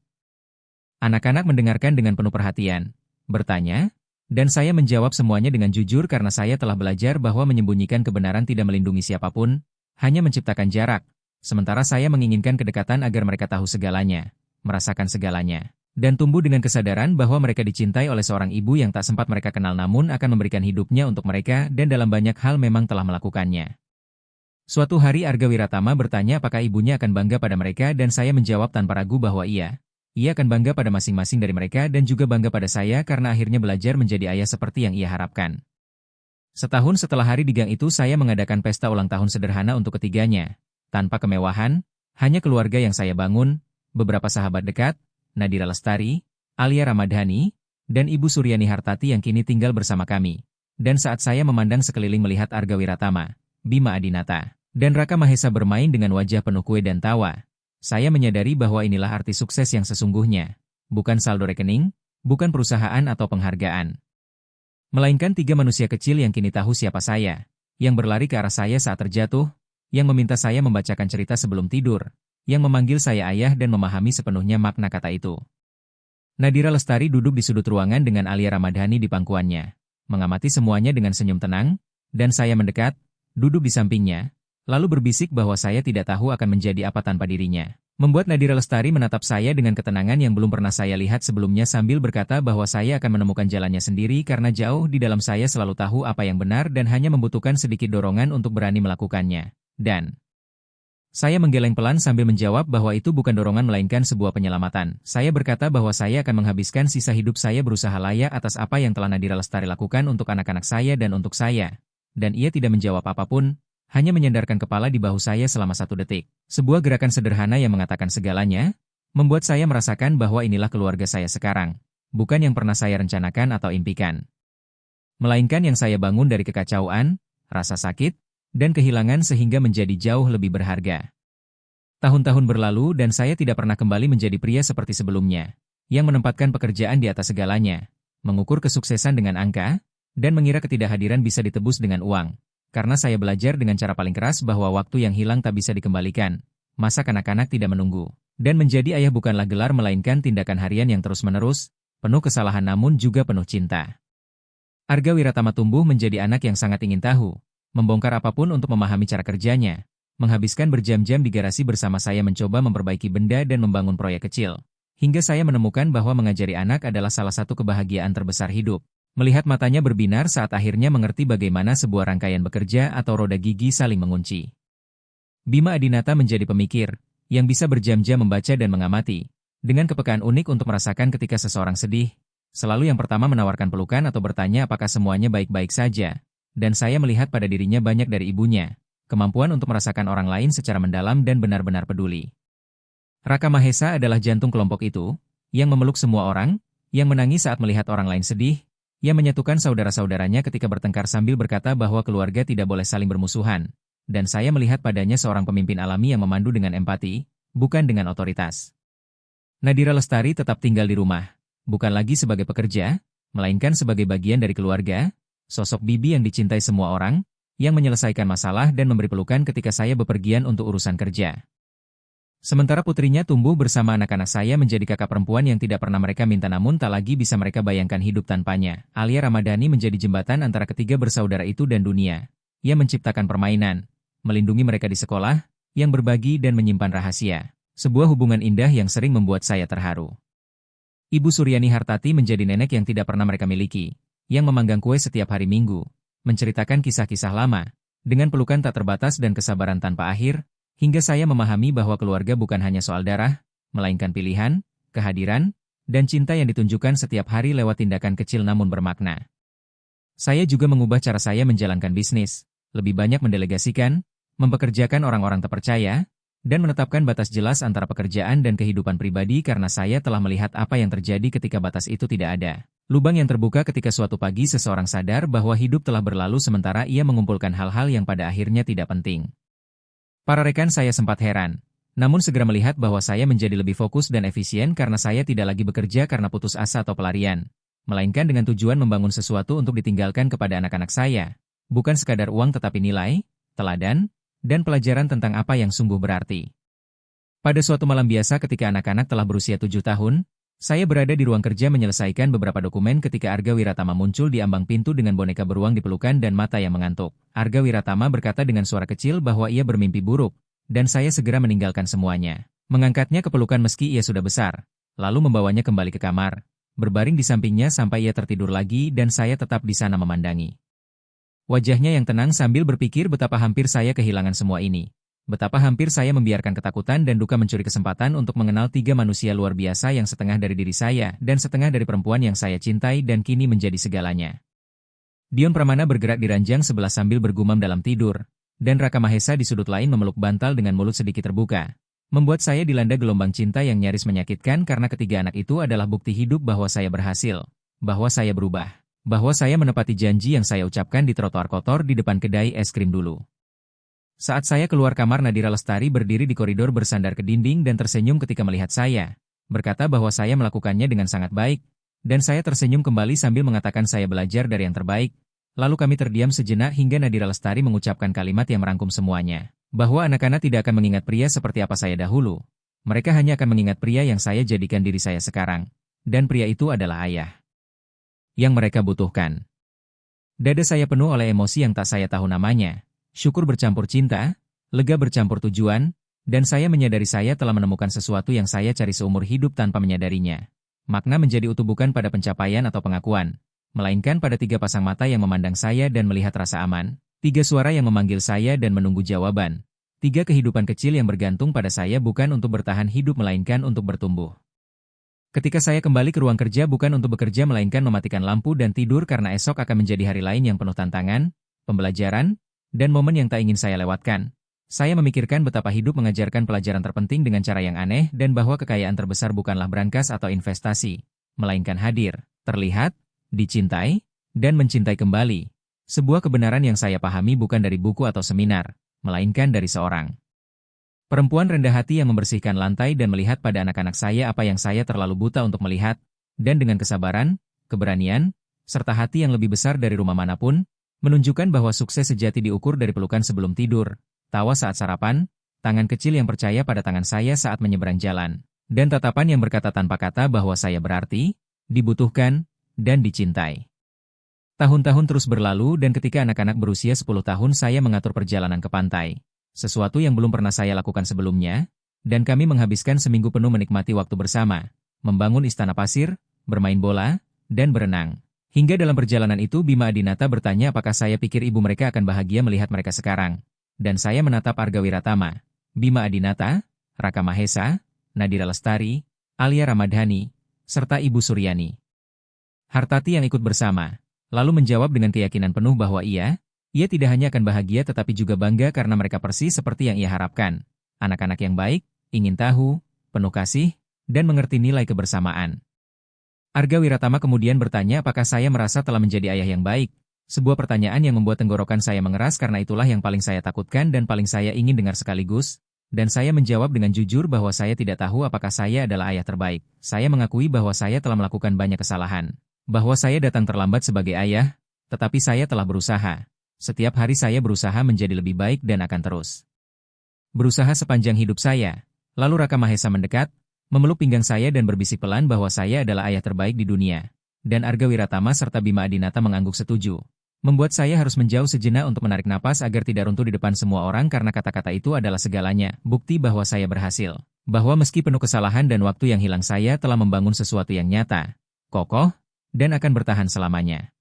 Anak-anak mendengarkan dengan penuh perhatian, bertanya, dan saya menjawab semuanya dengan jujur karena saya telah belajar bahwa menyembunyikan kebenaran tidak melindungi siapapun, hanya menciptakan jarak, sementara saya menginginkan kedekatan agar mereka tahu segalanya, merasakan segalanya, dan tumbuh dengan kesadaran bahwa mereka dicintai oleh seorang ibu yang tak sempat mereka kenal namun akan memberikan hidupnya untuk mereka dan dalam banyak hal memang telah melakukannya. Suatu hari Arga Wiratama bertanya apakah ibunya akan bangga pada mereka dan saya menjawab tanpa ragu bahwa ia akan bangga pada masing-masing dari mereka dan juga bangga pada saya karena akhirnya belajar menjadi ayah seperti yang ia harapkan. Setahun setelah hari di gang itu saya mengadakan pesta ulang tahun sederhana untuk ketiganya. Tanpa kemewahan, hanya keluarga yang saya bangun, beberapa sahabat dekat, Nadira Lestari, Alia Ramadhani, dan Ibu Suryani Hartati yang kini tinggal bersama kami. Dan saat saya memandang sekeliling melihat Arga Wiratama, Bima Adinata, dan Raka Mahesa bermain dengan wajah penuh kue dan tawa, saya menyadari bahwa inilah arti sukses yang sesungguhnya. Bukan saldo rekening, bukan perusahaan atau penghargaan. Melainkan 3 manusia kecil yang kini tahu siapa saya, yang berlari ke arah saya saat terjatuh, yang meminta saya membacakan cerita sebelum tidur, yang memanggil saya ayah dan memahami sepenuhnya makna kata itu. Nadira Lestari duduk di sudut ruangan dengan Alia Ramadhani di pangkuannya, mengamati semuanya dengan senyum tenang, dan saya mendekat, duduk di sampingnya, lalu berbisik bahwa saya tidak tahu akan menjadi apa tanpa dirinya. Membuat Nadira Lestari menatap saya dengan ketenangan yang belum pernah saya lihat sebelumnya sambil berkata bahwa saya akan menemukan jalannya sendiri karena jauh di dalam saya selalu tahu apa yang benar dan hanya membutuhkan sedikit dorongan untuk berani melakukannya. Dan saya menggeleng pelan sambil menjawab bahwa itu bukan dorongan melainkan sebuah penyelamatan. Saya berkata bahwa saya akan menghabiskan sisa hidup saya berusaha layak atas apa yang telah Nadira Lestari lakukan untuk anak-anak saya dan untuk saya. Dan ia tidak menjawab apapun, hanya menyandarkan kepala di bahu saya selama 1 detik. Sebuah gerakan sederhana yang mengatakan segalanya, membuat saya merasakan bahwa inilah keluarga saya sekarang. Bukan yang pernah saya rencanakan atau impikan. Melainkan yang saya bangun dari kekacauan, rasa sakit, dan kehilangan sehingga menjadi jauh lebih berharga. Tahun-tahun berlalu dan saya tidak pernah kembali menjadi pria seperti sebelumnya, yang menempatkan pekerjaan di atas segalanya, mengukur kesuksesan dengan angka, dan mengira ketidakhadiran bisa ditebus dengan uang. Karena saya belajar dengan cara paling keras bahwa waktu yang hilang tak bisa dikembalikan, masa kanak-kanak tidak menunggu, dan menjadi ayah bukanlah gelar melainkan tindakan harian yang terus-menerus, penuh kesalahan namun juga penuh cinta. Arga Wiratama tumbuh menjadi anak yang sangat ingin tahu, membongkar apapun untuk memahami cara kerjanya, menghabiskan berjam-jam di garasi bersama saya mencoba memperbaiki benda dan membangun proyek kecil, hingga saya menemukan bahwa mengajari anak adalah salah satu kebahagiaan terbesar hidup. Melihat matanya berbinar saat akhirnya mengerti bagaimana sebuah rangkaian bekerja atau roda gigi saling mengunci. Bima Adinata menjadi pemikir, yang bisa berjam-jam membaca dan mengamati, dengan kepekaan unik untuk merasakan ketika seseorang sedih, selalu yang pertama menawarkan pelukan atau bertanya apakah semuanya baik-baik saja, dan saya melihat pada dirinya banyak dari ibunya, kemampuan untuk merasakan orang lain secara mendalam dan benar-benar peduli. Raka Mahesa adalah jantung kelompok itu, yang memeluk semua orang, yang menangis saat melihat orang lain sedih, yang menyatukan saudara-saudaranya ketika bertengkar sambil berkata bahwa keluarga tidak boleh saling bermusuhan, dan saya melihat padanya seorang pemimpin alami yang memandu dengan empati, bukan dengan otoritas. Nadira Lestari tetap tinggal di rumah, bukan lagi sebagai pekerja, melainkan sebagai bagian dari keluarga, sosok bibi yang dicintai semua orang, yang menyelesaikan masalah dan memberi pelukan ketika saya bepergian untuk urusan kerja. Sementara putrinya tumbuh bersama anak-anak saya menjadi kakak perempuan yang tidak pernah mereka minta namun tak lagi bisa mereka bayangkan hidup tanpanya. Alia Ramadhani menjadi jembatan antara ketiga bersaudara itu dan dunia. Ia menciptakan permainan, melindungi mereka di sekolah, yang berbagi dan menyimpan rahasia. Sebuah hubungan indah yang sering membuat saya terharu. Ibu Suryani Hartati menjadi nenek yang tidak pernah mereka miliki, yang memanggang kue setiap hari Minggu, menceritakan kisah-kisah lama, dengan pelukan tak terbatas dan kesabaran tanpa akhir, hingga saya memahami bahwa keluarga bukan hanya soal darah, melainkan pilihan, kehadiran, dan cinta yang ditunjukkan setiap hari lewat tindakan kecil namun bermakna. Saya juga mengubah cara saya menjalankan bisnis, lebih banyak mendelegasikan, mempekerjakan orang-orang terpercaya, dan menetapkan batas jelas antara pekerjaan dan kehidupan pribadi karena saya telah melihat apa yang terjadi ketika batas itu tidak ada. Lubang yang terbuka ketika suatu pagi seseorang sadar bahwa hidup telah berlalu sementara ia mengumpulkan hal-hal yang pada akhirnya tidak penting. Para rekan saya sempat heran, namun segera melihat bahwa saya menjadi lebih fokus dan efisien karena saya tidak lagi bekerja karena putus asa atau pelarian, melainkan dengan tujuan membangun sesuatu untuk ditinggalkan kepada anak-anak saya, bukan sekadar uang tetapi nilai, teladan, dan pelajaran tentang apa yang sungguh berarti. Pada suatu malam biasa ketika anak-anak telah berusia 7 tahun, saya berada di ruang kerja menyelesaikan beberapa dokumen ketika Arga Wiratama muncul di ambang pintu dengan boneka beruang di pelukan dan mata yang mengantuk. Arga Wiratama berkata dengan suara kecil bahwa ia bermimpi buruk, dan saya segera meninggalkan semuanya. Mengangkatnya ke pelukan meski ia sudah besar, lalu membawanya kembali ke kamar, berbaring di sampingnya sampai ia tertidur lagi dan saya tetap di sana memandangi. Wajahnya yang tenang sambil berpikir betapa hampir saya kehilangan semua ini. Betapa hampir saya membiarkan ketakutan dan duka mencuri kesempatan untuk mengenal 3 manusia luar biasa yang setengah dari diri saya dan setengah dari perempuan yang saya cintai dan kini menjadi segalanya. Dion Pramana bergerak di ranjang sebelah sambil bergumam dalam tidur, dan Raka Mahesa di sudut lain memeluk bantal dengan mulut sedikit terbuka. Membuat saya dilanda gelombang cinta yang nyaris menyakitkan karena ketiga anak itu adalah bukti hidup bahwa saya berhasil, bahwa saya berubah, bahwa saya menepati janji yang saya ucapkan di trotoar kotor di depan kedai es krim dulu. Saat saya keluar kamar, Nadira Lestari berdiri di koridor bersandar ke dinding dan tersenyum ketika melihat saya, berkata bahwa saya melakukannya dengan sangat baik, dan saya tersenyum kembali sambil mengatakan saya belajar dari yang terbaik. Lalu kami terdiam sejenak hingga Nadira Lestari mengucapkan kalimat yang merangkum semuanya, bahwa anak-anak tidak akan mengingat pria seperti apa saya dahulu. Mereka hanya akan mengingat pria yang saya jadikan diri saya sekarang. dan pria itu adalah ayah yang mereka butuhkan. Dada saya penuh oleh emosi yang tak saya tahu namanya. Syukur bercampur cinta, lega bercampur tujuan, dan saya menyadari saya telah menemukan sesuatu yang saya cari seumur hidup tanpa menyadarinya. Makna menjadi utuh bukan pada pencapaian atau pengakuan, melainkan pada 3 pasang mata yang memandang saya dan melihat rasa aman, 3 suara yang memanggil saya dan menunggu jawaban, 3 kehidupan kecil yang bergantung pada saya bukan untuk bertahan hidup melainkan untuk bertumbuh. Ketika saya kembali ke ruang kerja bukan untuk bekerja melainkan mematikan lampu dan tidur karena esok akan menjadi hari lain yang penuh tantangan, pembelajaran, dan momen yang tak ingin saya lewatkan. Saya memikirkan betapa hidup mengajarkan pelajaran terpenting dengan cara yang aneh dan bahwa kekayaan terbesar bukanlah brankas atau investasi, melainkan hadir, terlihat, dicintai, dan mencintai kembali. Sebuah kebenaran yang saya pahami bukan dari buku atau seminar, melainkan dari seorang perempuan rendah hati yang membersihkan lantai dan melihat pada anak-anak saya apa yang saya terlalu buta untuk melihat, dan dengan kesabaran, keberanian, serta hati yang lebih besar dari rumah manapun, menunjukkan bahwa sukses sejati diukur dari pelukan sebelum tidur, tawa saat sarapan, tangan kecil yang percaya pada tangan saya saat menyeberang jalan, dan tatapan yang berkata tanpa kata bahwa saya berarti, dibutuhkan, dan dicintai. Tahun-tahun terus berlalu dan ketika anak-anak berusia 10 tahun saya mengatur perjalanan ke pantai. Sesuatu yang belum pernah saya lakukan sebelumnya, dan kami menghabiskan seminggu penuh menikmati waktu bersama, membangun istana pasir, bermain bola, dan berenang. Hingga dalam perjalanan itu Bima Adinata bertanya apakah saya pikir ibu mereka akan bahagia melihat mereka sekarang. Dan saya menatap Arga Wiratama, Bima Adinata, Raka Mahesa, Nadira Lestari, Alia Ramadhani, serta Ibu Suryani Hartati yang ikut bersama, lalu menjawab dengan keyakinan penuh bahwa ia tidak hanya akan bahagia tetapi juga bangga karena mereka persis seperti yang ia harapkan. Anak-anak yang baik, ingin tahu, penuh kasih, dan mengerti nilai kebersamaan. Arga Wiratama kemudian bertanya apakah saya merasa telah menjadi ayah yang baik. Sebuah pertanyaan yang membuat tenggorokan saya mengeras karena itulah yang paling saya takutkan dan paling saya ingin dengar sekaligus. Dan saya menjawab dengan jujur bahwa saya tidak tahu apakah saya adalah ayah terbaik. Saya mengakui bahwa saya telah melakukan banyak kesalahan. Bahwa saya datang terlambat sebagai ayah, tetapi saya telah berusaha. Setiap hari saya berusaha menjadi lebih baik dan akan terus berusaha sepanjang hidup saya. Lalu Raka Mahesa mendekat, memeluk pinggang saya dan berbisik pelan bahwa saya adalah ayah terbaik di dunia. Dan Arga Wiratama serta Bima Adinata mengangguk setuju. Membuat saya harus menjauh sejenak untuk menarik napas agar tidak runtuh di depan semua orang karena kata-kata itu adalah segalanya, bukti bahwa saya berhasil. Bahwa meski penuh kesalahan dan waktu yang hilang saya telah membangun sesuatu yang nyata, kokoh, dan akan bertahan selamanya.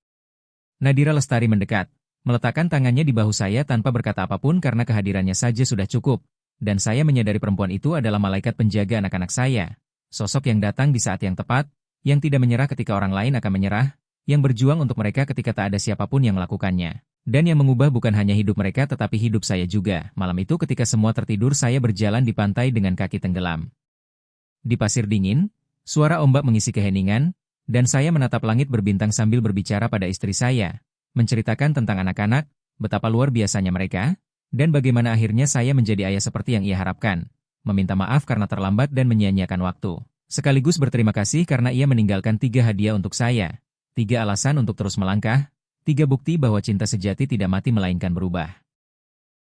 Nadira Lestari mendekat, meletakkan tangannya di bahu saya tanpa berkata apapun karena kehadirannya saja sudah cukup. Dan saya menyadari perempuan itu adalah malaikat penjaga anak-anak saya. Sosok yang datang di saat yang tepat, yang tidak menyerah ketika orang lain akan menyerah, yang berjuang untuk mereka ketika tak ada siapapun yang melakukannya. Dan yang mengubah bukan hanya hidup mereka tetapi hidup saya juga. Malam itu ketika semua tertidur saya berjalan di pantai dengan kaki tenggelam. Di pasir dingin, suara ombak mengisi keheningan, dan saya menatap langit berbintang sambil berbicara pada istri saya. Menceritakan tentang anak-anak, betapa luar biasanya mereka, dan bagaimana akhirnya saya menjadi ayah seperti yang ia harapkan. Meminta maaf karena terlambat dan menyia-nyiakan waktu. Sekaligus berterima kasih karena ia meninggalkan 3 hadiah untuk saya. 3 alasan untuk terus melangkah, 3 bukti bahwa cinta sejati tidak mati melainkan berubah.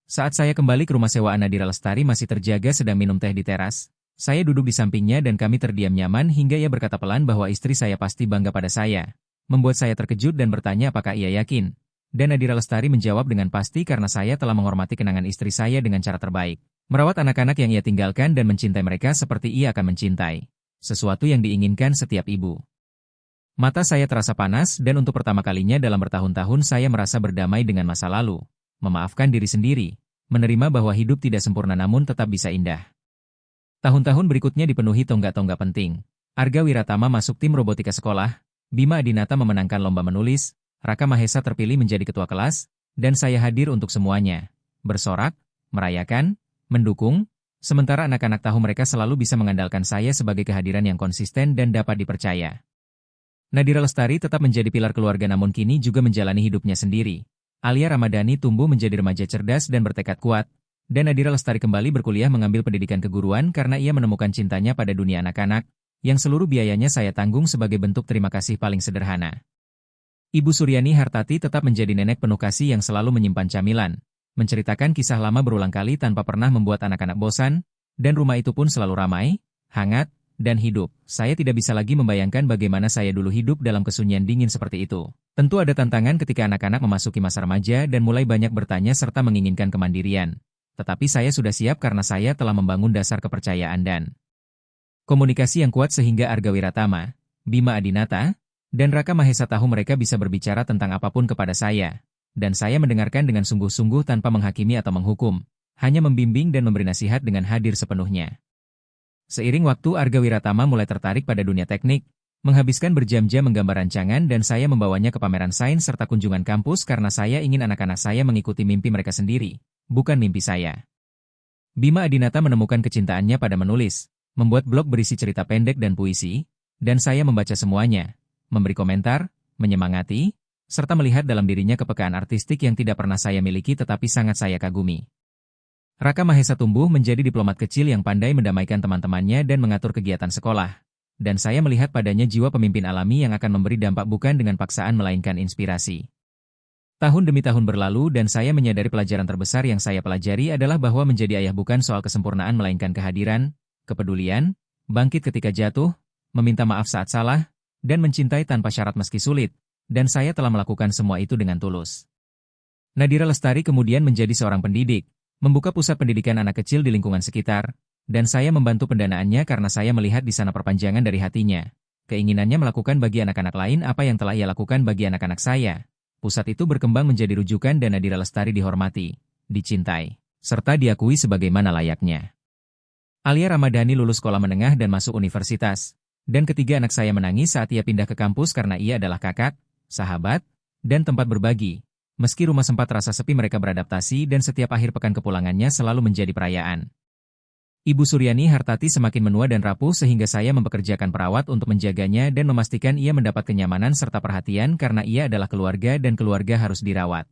Saat saya kembali ke rumah sewaan Nadira Lestari masih terjaga sedang minum teh di teras. Saya duduk di sampingnya dan kami terdiam nyaman hingga ia berkata pelan bahwa istri saya pasti bangga pada saya. Membuat saya terkejut dan bertanya apakah ia yakin. Dan Nadira Lestari menjawab dengan pasti karena saya telah menghormati kenangan istri saya dengan cara terbaik. Merawat anak-anak yang ia tinggalkan dan mencintai mereka seperti ia akan mencintai. Sesuatu yang diinginkan setiap ibu. Mata saya terasa panas dan untuk pertama kalinya dalam bertahun-tahun saya merasa berdamai dengan masa lalu. Memaafkan diri sendiri. Menerima bahwa hidup tidak sempurna namun tetap bisa indah. Tahun-tahun berikutnya dipenuhi tonggak-tonggak penting. Arga Wiratama masuk tim robotika sekolah. Bima Adinata memenangkan lomba menulis, Raka Mahesa terpilih menjadi ketua kelas, dan saya hadir untuk semuanya. Bersorak, merayakan, mendukung, sementara anak-anak tahu mereka selalu bisa mengandalkan saya sebagai kehadiran yang konsisten dan dapat dipercaya. Nadira Lestari tetap menjadi pilar keluarga namun kini juga menjalani hidupnya sendiri. Alia Ramadhani tumbuh menjadi remaja cerdas dan bertekad kuat, dan Nadira Lestari kembali berkuliah mengambil pendidikan keguruan karena ia menemukan cintanya pada dunia anak-anak, yang seluruh biayanya saya tanggung sebagai bentuk terima kasih paling sederhana. Ibu Suryani Hartati tetap menjadi nenek penuh kasih yang selalu menyimpan camilan, menceritakan kisah lama berulang kali tanpa pernah membuat anak-anak bosan, dan rumah itu pun selalu ramai, hangat, dan hidup. Saya tidak bisa lagi membayangkan bagaimana saya dulu hidup dalam kesunyian dingin seperti itu. Tentu ada tantangan ketika anak-anak memasuki masa remaja dan mulai banyak bertanya serta menginginkan kemandirian. Tetapi saya sudah siap karena saya telah membangun dasar kepercayaan dan komunikasi yang kuat sehingga Arga Wiratama, Bima Adinata, dan Raka Mahesa tahu mereka bisa berbicara tentang apapun kepada saya. Dan saya mendengarkan dengan sungguh-sungguh tanpa menghakimi atau menghukum, hanya membimbing dan memberi nasihat dengan hadir sepenuhnya. Seiring waktu Arga Wiratama mulai tertarik pada dunia teknik, menghabiskan berjam-jam menggambar rancangan dan saya membawanya ke pameran sains serta kunjungan kampus karena saya ingin anak-anak saya mengikuti mimpi mereka sendiri, bukan mimpi saya. Bima Adinata menemukan kecintaannya pada menulis, membuat blog berisi cerita pendek dan puisi, dan saya membaca semuanya, memberi komentar, menyemangati, serta melihat dalam dirinya kepekaan artistik yang tidak pernah saya miliki tetapi sangat saya kagumi. Raka Mahesa tumbuh menjadi diplomat kecil yang pandai mendamaikan teman-temannya dan mengatur kegiatan sekolah. Dan saya melihat padanya jiwa pemimpin alami yang akan memberi dampak bukan dengan paksaan melainkan inspirasi. Tahun demi tahun berlalu dan saya menyadari pelajaran terbesar yang saya pelajari adalah bahwa menjadi ayah bukan soal kesempurnaan melainkan kehadiran, kepedulian, bangkit ketika jatuh, meminta maaf saat salah, dan mencintai tanpa syarat meski sulit. Dan saya telah melakukan semua itu dengan tulus. Nadira Lestari kemudian menjadi seorang pendidik, membuka pusat pendidikan anak kecil di lingkungan sekitar, dan saya membantu pendanaannya karena saya melihat di sana perpanjangan dari hatinya. Keinginannya melakukan bagi anak-anak lain apa yang telah ia lakukan bagi anak-anak saya. Pusat itu berkembang menjadi rujukan dan Nadira Lestari dihormati, dicintai, serta diakui sebagaimana layaknya. Alia Ramadhani lulus sekolah menengah dan masuk universitas, dan ketiga anak saya menangis saat ia pindah ke kampus karena ia adalah kakak, sahabat, dan tempat berbagi. Meski rumah sempat terasa sepi mereka beradaptasi dan setiap akhir pekan kepulangannya selalu menjadi perayaan. Ibu Suryani Hartati semakin menua dan rapuh sehingga saya mempekerjakan perawat untuk menjaganya dan memastikan ia mendapat kenyamanan serta perhatian karena ia adalah keluarga dan keluarga harus dirawat.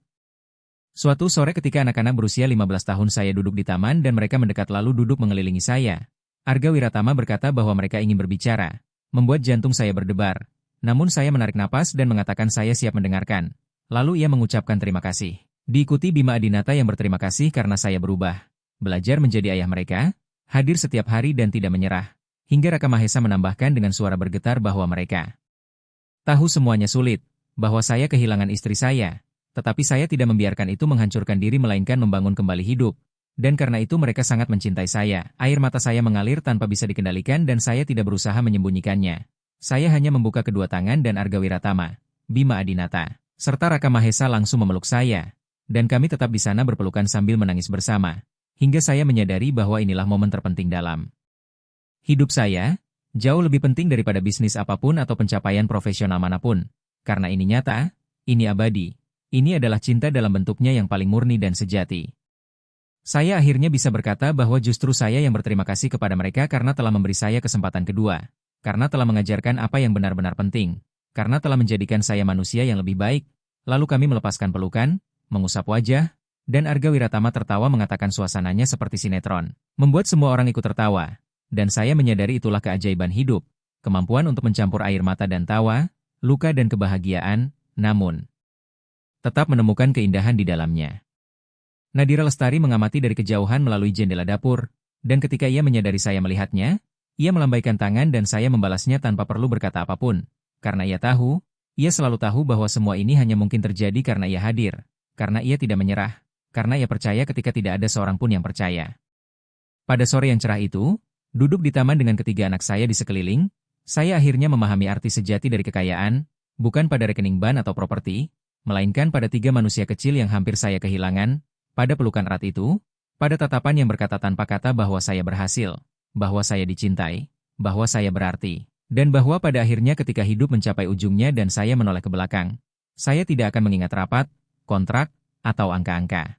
Suatu sore ketika anak-anak berusia 15 tahun saya duduk di taman dan mereka mendekat lalu duduk mengelilingi saya. Arga Wiratama berkata bahwa mereka ingin berbicara, membuat jantung saya berdebar. Namun saya menarik napas dan mengatakan saya siap mendengarkan. Lalu ia mengucapkan terima kasih. Diikuti Bima Adinata yang berterima kasih karena saya berubah. Belajar menjadi ayah mereka, hadir setiap hari dan tidak menyerah. Hingga Raka Mahesa menambahkan dengan suara bergetar bahwa mereka tahu semuanya sulit, bahwa saya kehilangan istri saya. Tetapi saya tidak membiarkan itu menghancurkan diri melainkan membangun kembali hidup. Dan karena itu mereka sangat mencintai saya. Air mata saya mengalir tanpa bisa dikendalikan dan saya tidak berusaha menyembunyikannya. Saya hanya membuka kedua tangan dan Arga Wiratama, Bima Adinata, serta Raka Mahesa langsung memeluk saya. Dan kami tetap di sana berpelukan sambil menangis bersama. Hingga saya menyadari bahwa inilah momen terpenting dalam hidup saya, jauh lebih penting daripada bisnis apapun atau pencapaian profesional manapun. Karena ini nyata, ini abadi, ini adalah cinta dalam bentuknya yang paling murni dan sejati. Saya akhirnya bisa berkata bahwa justru saya yang berterima kasih kepada mereka karena telah memberi saya kesempatan kedua. Karena telah mengajarkan apa yang benar-benar penting. Karena telah menjadikan saya manusia yang lebih baik. Lalu kami melepaskan pelukan, mengusap wajah, dan Arga Wiratama tertawa mengatakan suasananya seperti sinetron. Membuat semua orang ikut tertawa. Dan saya menyadari itulah keajaiban hidup. Kemampuan untuk mencampur air mata dan tawa, luka dan kebahagiaan, namun tetap menemukan keindahan di dalamnya. Nadira Lestari mengamati dari kejauhan melalui jendela dapur, dan ketika ia menyadari saya melihatnya, ia melambaikan tangan dan saya membalasnya tanpa perlu berkata apapun. Karena ia tahu, ia selalu tahu bahwa semua ini hanya mungkin terjadi karena ia hadir, karena ia tidak menyerah, karena ia percaya ketika tidak ada seorang pun yang percaya. Pada sore yang cerah itu, duduk di taman dengan ketiga anak saya di sekeliling, saya akhirnya memahami arti sejati dari kekayaan, bukan pada rekening bank atau properti, melainkan pada tiga manusia kecil yang hampir saya kehilangan, pada pelukan erat itu, pada tatapan yang berkata tanpa kata bahwa saya berhasil, bahwa saya dicintai, bahwa saya berarti, dan bahwa pada akhirnya ketika hidup mencapai ujungnya dan saya menoleh ke belakang, saya tidak akan mengingat rapat, kontrak, atau angka-angka.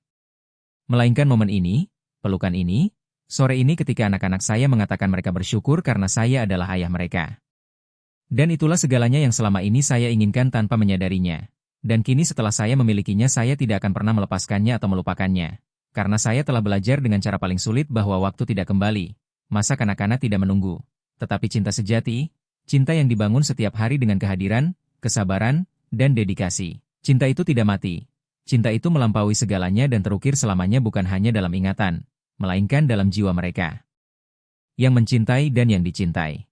Melainkan momen ini, pelukan ini, sore ini ketika anak-anak saya mengatakan mereka bersyukur karena saya adalah ayah mereka. Dan itulah segalanya yang selama ini saya inginkan tanpa menyadarinya. Dan kini setelah saya memilikinya saya tidak akan pernah melepaskannya atau melupakannya. Karena saya telah belajar dengan cara paling sulit bahwa waktu tidak kembali. Masa kanak-kanak tidak menunggu. Tetapi cinta sejati, cinta yang dibangun setiap hari dengan kehadiran, kesabaran, dan dedikasi. Cinta itu tidak mati. Cinta itu melampaui segalanya dan terukir selamanya bukan hanya dalam ingatan, melainkan dalam jiwa mereka yang mencintai dan yang dicintai.